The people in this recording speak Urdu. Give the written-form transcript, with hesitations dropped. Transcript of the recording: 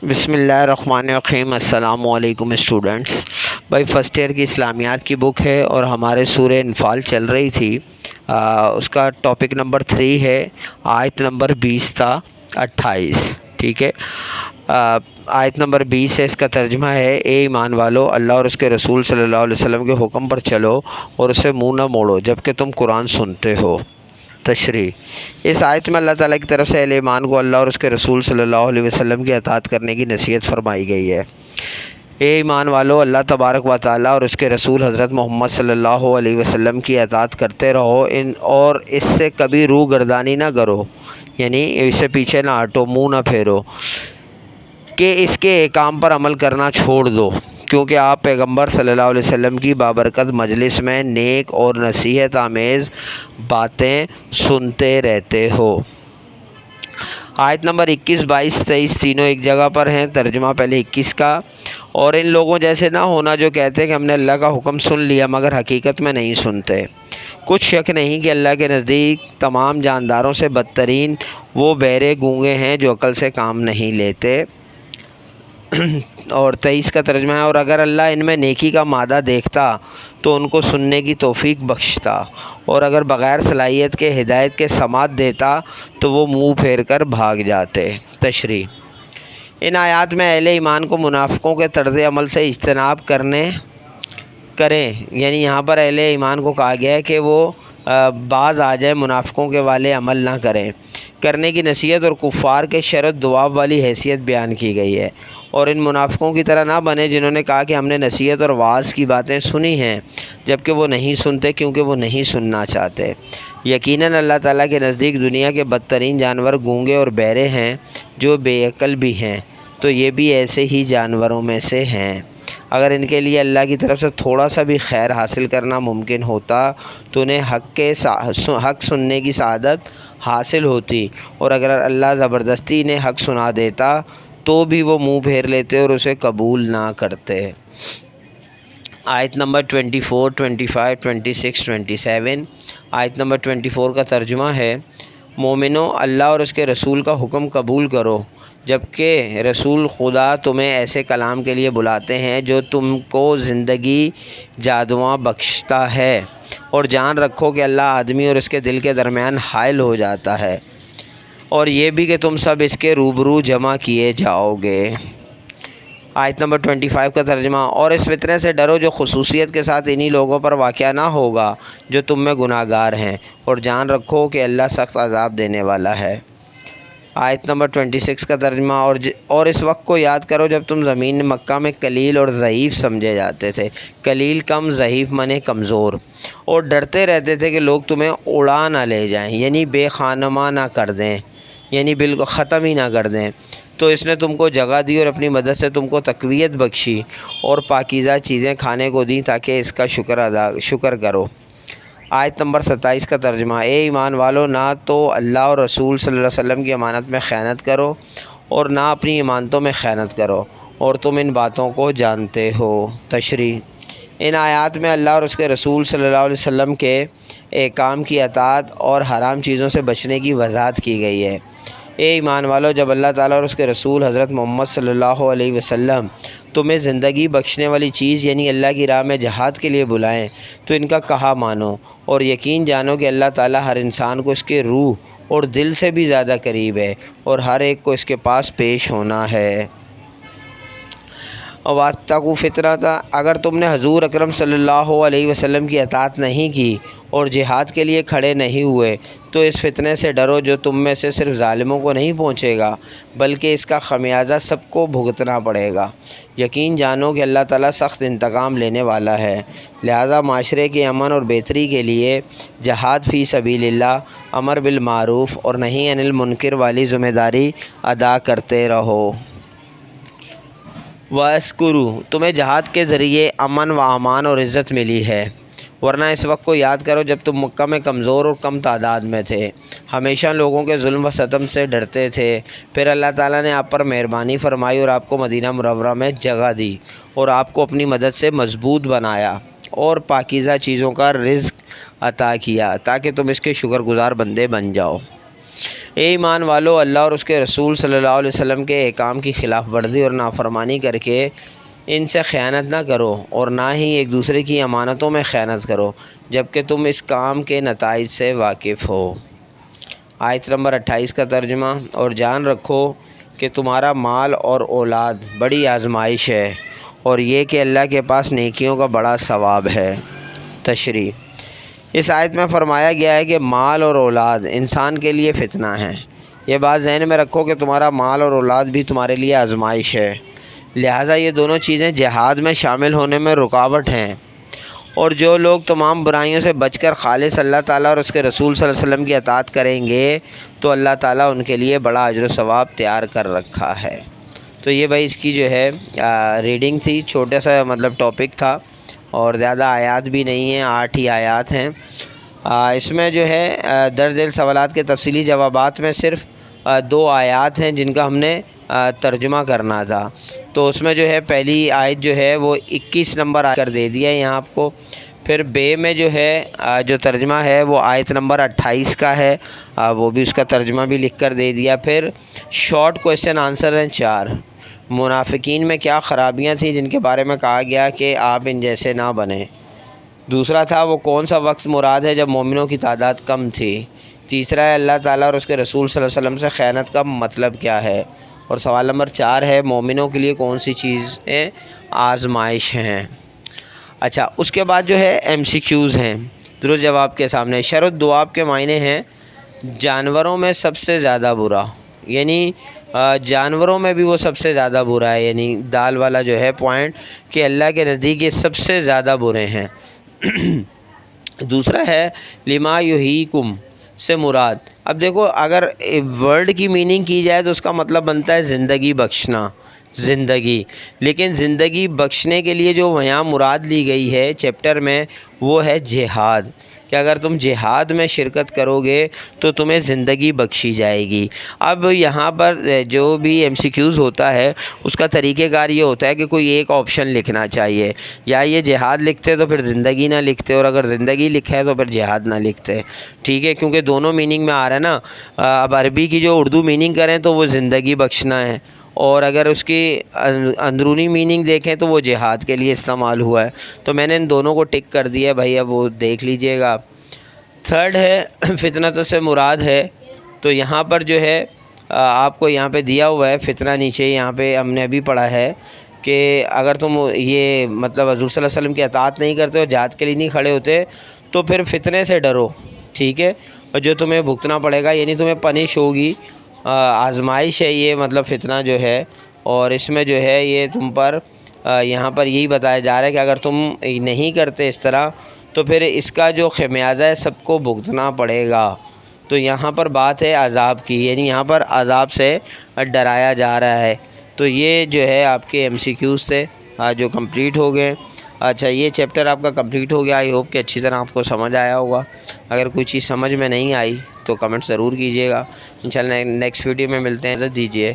بسم اللہ الرحمن الرحیم۔ السلام علیکم اسٹوڈنٹس۔ بھائی فرسٹ ایئر کی اسلامیات کی بک ہے اور ہمارے سورہ انفال چل رہی تھی۔ اس کا ٹاپک نمبر 3 ہے، آیت نمبر 20 تا 28، ٹھیک ہے۔ آیت نمبر 20 ہے، اس کا ترجمہ ہے، اے ایمان والو، اللہ اور اس کے رسول صلی اللہ علیہ وسلم کے حکم پر چلو اور اسے منہ نہ موڑو جب کہ تم قرآن سنتے ہو۔ تشریح: اس آیت میں اللہ تعالیٰ کی طرف سے اہل ایمان کو اللہ اور اس کے رسول صلی اللہ علیہ وسلم کی اطاعت کرنے کی نصیحت فرمائی گئی ہے۔ اے ایمان والو، اللہ تبارک و تعالیٰ اور اس کے رسول حضرت محمد صلی اللہ علیہ وسلم کی اطاعت کرتے رہو اور اس سے کبھی روح گردانی نہ کرو، یعنی اس سے پیچھے نہ ہٹو، منہ نہ پھیرو کہ اس کے احکام پر عمل کرنا چھوڑ دو، کیونکہ آپ پیغمبر صلی اللہ علیہ وسلم کی بابرکت مجلس میں نیک اور نصیحت آمیز باتیں سنتے رہتے ہو۔ آیت نمبر 21، 22، 23 تینوں ایک جگہ پر ہیں۔ ترجمہ پہلے 21 کا: اور ان لوگوں جیسے نہ ہونا جو کہتے ہیں کہ ہم نے اللہ کا حکم سن لیا مگر حقیقت میں نہیں سنتے۔ کچھ شک نہیں کہ اللہ کے نزدیک تمام جانداروں سے بدترین وہ بہرے گونگے ہیں جو عقل سے کام نہیں لیتے۔ اور 23 کا ترجمہ ہے، اور اگر اللہ ان میں نیکی کا مادہ دیکھتا تو ان کو سننے کی توفیق بخشتا، اور اگر بغیر صلاحیت کے ہدایت کے سماعت دیتا تو وہ منہ پھیر کر بھاگ جاتے۔ تشریح: ان آیات میں اہل ایمان کو منافقوں کے طرز عمل سے اجتناب کریں، یعنی یہاں پر اہل ایمان کو کہا گیا ہے کہ وہ باز آ جائیں، منافقوں کے والے عمل نہ کرنے کی نصیحت اور کفار کے شرط دعاب والی حیثیت بیان کی گئی ہے۔ اور ان منافقوں کی طرح نہ بنے جنہوں نے کہا کہ ہم نے نصیحت اور وعظ کی باتیں سنی ہیں، جبکہ وہ نہیں سنتے کیونکہ وہ نہیں سننا چاہتے۔ یقیناً اللہ تعالیٰ کے نزدیک دنیا کے بدترین جانور گونگے اور بہرے ہیں جو بے عقل بھی ہیں، تو یہ بھی ایسے ہی جانوروں میں سے ہیں۔ اگر ان کے لیے اللہ کی طرف سے تھوڑا سا بھی خیر حاصل کرنا ممکن ہوتا تو انہیں حق سننے کی سعادت حاصل ہوتی، اور اگر اللہ زبردستی انہیں حق سنا دیتا تو بھی وہ منہ پھیر لیتے اور اسے قبول نہ کرتے۔ آیت نمبر 24، 25، 26، 27۔ آیت نمبر 24 کا ترجمہ ہے، مومنو، اللہ اور اس کے رسول کا حکم قبول کرو جبکہ رسول خدا تمہیں ایسے کلام کے لیے بلاتے ہیں جو تم کو زندگی جادواں بخشتا ہے، اور جان رکھو کہ اللہ آدمی اور اس کے دل کے درمیان حائل ہو جاتا ہے، اور یہ بھی کہ تم سب اس کے روبرو جمع کیے جاؤ گے۔ آیت نمبر 25 کا ترجمہ، اور اس فتنے سے ڈرو جو خصوصیت کے ساتھ انہی لوگوں پر واقع نہ ہوگا جو تم میں گناہ گار ہیں، اور جان رکھو کہ اللہ سخت عذاب دینے والا ہے۔ آیت نمبر 26 کا ترجمہ، اور اس وقت کو یاد کرو جب تم زمین مکہ میں قلیل اور ضعیف سمجھے جاتے تھے، قلیل کم، ضعیف منے کمزور، اور ڈرتے رہتے تھے کہ لوگ تمہیں اڑا نہ لے جائیں، یعنی بے خانمہ نہ کر دیں، یعنی بالکل ختم ہی نہ کر دیں۔ تو اس نے تم کو جگہ دی اور اپنی مدد سے تم کو تقویت بخشی اور پاکیزہ چیزیں کھانے کو دیں تاکہ اس کا شکر کرو۔ آیت نمبر 27 کا ترجمہ، اے ایمان والو، نہ تو اللہ اور رسول صلی اللہ علیہ وسلم کی امانت میں خیانت کرو اور نہ اپنی امانتوں میں خیانت کرو، اور تم ان باتوں کو جانتے ہو۔ تشریح: ان آیات میں اللہ اور اس کے رسول صلی اللہ علیہ وسلم کے احکام کی اطاعت اور حرام چیزوں سے بچنے کی وضاحت کی گئی ہے۔ اے ایمان والو، جب اللہ تعالیٰ اور اس کے رسول حضرت محمد صلی اللہ علیہ وسلم تمہیں زندگی بخشنے والی چیز یعنی اللہ کی راہ میں جہاد کے لیے بلائیں تو ان کا کہا مانو، اور یقین جانو کہ اللہ تعالیٰ ہر انسان کو اس کے روح اور دل سے بھی زیادہ قریب ہے، اور ہر ایک کو اس کے پاس پیش ہونا ہے۔ واتقوا فتنۃ، اگر تم نے حضور اکرم صلی اللہ علیہ وسلم کی اطاعت نہیں کی اور جہاد کے لیے کھڑے نہیں ہوئے تو اس فتنے سے ڈرو جو تم میں سے صرف ظالموں کو نہیں پہنچے گا بلکہ اس کا خمیازہ سب کو بھگتنا پڑے گا۔ یقین جانو کہ اللہ تعالیٰ سخت انتقام لینے والا ہے، لہٰذا معاشرے کے امن اور بہتری کے لیے جہاد فی سبیل اللہ، امر بالمعروف اور نہی عن المنکر والی ذمہ داری ادا کرتے رہو۔ وَاذْکُرُوا، تمہیں جہاد کے ذریعے امن و امان اور عزت ملی ہے، ورنہ اس وقت کو یاد کرو جب تم مکہ میں کمزور اور کم تعداد میں تھے، ہمیشہ لوگوں کے ظلم و ستم سے ڈرتے تھے، پھر اللہ تعالیٰ نے آپ پر مہربانی فرمائی اور آپ کو مدینہ منورہ میں جگہ دی اور آپ کو اپنی مدد سے مضبوط بنایا اور پاکیزہ چیزوں کا رزق عطا کیا تاکہ تم اس کے شکر گزار بندے بن جاؤ۔ اے ایمان والو، اللہ اور اس کے رسول صلی اللہ علیہ وسلم کے احکام کی خلاف ورزی اور نافرمانی کر کے ان سے خیانت نہ کرو، اور نہ ہی ایک دوسرے کی امانتوں میں خیانت کرو جبکہ تم اس کام کے نتائج سے واقف ہو۔ آیت نمبر 28 کا ترجمہ، اور جان رکھو کہ تمہارا مال اور اولاد بڑی آزمائش ہے، اور یہ کہ اللہ کے پاس نیکیوں کا بڑا ثواب ہے۔ تشریح: اس آیت میں فرمایا گیا ہے کہ مال اور اولاد انسان کے لیے فتنہ ہیں۔ یہ بات ذہن میں رکھو کہ تمہارا مال اور اولاد بھی تمہارے لیے آزمائش ہے، لہٰذا یہ دونوں چیزیں جہاد میں شامل ہونے میں رکاوٹ ہیں، اور جو لوگ تمام برائیوں سے بچ کر خالص اللہ تعالیٰ اور اس کے رسول صلی اللہ علیہ وسلم کی اطاعت کریں گے تو اللہ تعالیٰ ان کے لیے بڑا اجر و ثواب تیار کر رکھا ہے۔ تو یہ بھائی اس کی جو ہے ریڈنگ تھی، چھوٹا سا مطلب ٹاپک تھا، اور زیادہ آیات بھی نہیں ہیں، 8 ہی آیات ہیں۔ اس میں جو ہے درج ذیل سوالات کے تفصیلی جوابات میں صرف 2 آیات ہیں جن کا ہم نے ترجمہ کرنا تھا۔ تو اس میں جو ہے پہلی آیت جو ہے وہ 21 نمبر کر دے دیا ہے یہاں آپ کو، پھر بے میں جو ہے جو ترجمہ ہے وہ آیت نمبر 28 کا ہے، وہ بھی اس کا ترجمہ بھی لکھ کر دے دیا۔ پھر شارٹ کویسچن آنسر ہیں 4۔ منافقین میں کیا خرابیاں تھیں جن کے بارے میں کہا گیا کہ آپ ان جیسے نہ بنیں۔ دوسرا تھا وہ کون سا وقت مراد ہے جب مومنوں کی تعداد کم تھی۔ تیسرا ہے اللہ تعالیٰ اور اس کے رسول صلی اللہ علیہ وسلم سے خیانت کا مطلب کیا ہے۔ اور سوال نمبر 4 ہے مومنوں کے لیے کون سی چیزیں آزمائش ہیں۔ اچھا، اس کے بعد جو ہے MCQs ہیں درست جواب کے سامنے۔ شر و دواب کے معنی ہیں جانوروں میں سب سے زیادہ برا، یعنی جانوروں میں بھی وہ سب سے زیادہ برا ہے، یعنی دال والا جو ہے پوائنٹ کہ اللہ کے نزدیک یہ سب سے زیادہ برے ہیں۔ دوسرا ہے لما یحییکم سے مراد، اب دیکھو اگر ورڈ کی میننگ کی جائے تو اس کا مطلب بنتا ہے زندگی بخشنا، زندگی، لیکن زندگی بخشنے کے لیے جو یہاں مراد لی گئی ہے چیپٹر میں وہ ہے جہاد، کہ اگر تم جہاد میں شرکت کرو گے تو تمہیں زندگی بخشی جائے گی۔ اب یہاں پر جو بھی MCQs ہوتا ہے اس کا طریقہ کار یہ ہوتا ہے کہ کوئی ایک آپشن لکھنا چاہیے، یا یہ جہاد لکھتے تو پھر زندگی نہ لکھتے، اور اگر زندگی لکھا ہے تو پھر جہاد نہ لکھتے، ٹھیک ہے، کیونکہ دونوں میننگ میں آ رہا ہے نا۔ اب عربی کی جو اردو میننگ کریں تو وہ زندگی بخشنا ہے، اور اگر اس کی اندرونی میننگ دیکھیں تو وہ جہاد کے لیے استعمال ہوا ہے، تو میں نے ان دونوں کو ٹک کر دیا ہے بھائی، اب وہ دیکھ لیجئے گا۔ تھرڈ ہے فتنہ سے مراد ہے، تو یہاں پر جو ہے آپ کو یہاں پہ دیا ہوا ہے فتنہ، نیچے یہاں پہ ہم نے ابھی پڑھا ہے کہ اگر تم یہ مطلب حضور صلی اللہ علیہ وسلم کی اطاعت نہیں کرتے ہو، جہاد کے لیے نہیں کھڑے ہوتے، تو پھر فتنے سے ڈرو، ٹھیک ہے، اور جو تمہیں بھگتنا پڑے گا، یعنی تمہیں پنش ہوگی، آزمائش ہے یہ، مطلب فتنہ جو ہے، اور اس میں جو ہے یہ تم پر یہاں پر یہی بتایا جا رہا ہے کہ اگر تم نہیں کرتے اس طرح تو پھر اس کا جو خمیازہ ہے سب کو بھگتنا پڑے گا۔ تو یہاں پر بات ہے عذاب کی، یعنی یہاں پر عذاب سے ڈرایا جا رہا ہے۔ تو یہ جو ہے آپ کے MCQs تھے جو کمپلیٹ ہو گئے۔ اچھا، یہ چیپٹر آپ کا کمپلیٹ ہو گیا، آئی ہوپ کہ اچھی طرح آپ کو سمجھ آیا ہوگا۔ اگر کوئی چیز سمجھ میں نہیں آئی تو کمنٹ ضرور کیجیے گا، انشاءاللہ نیکسٹ ویڈیو میں ملتے ہیں، اجازت دیجیے۔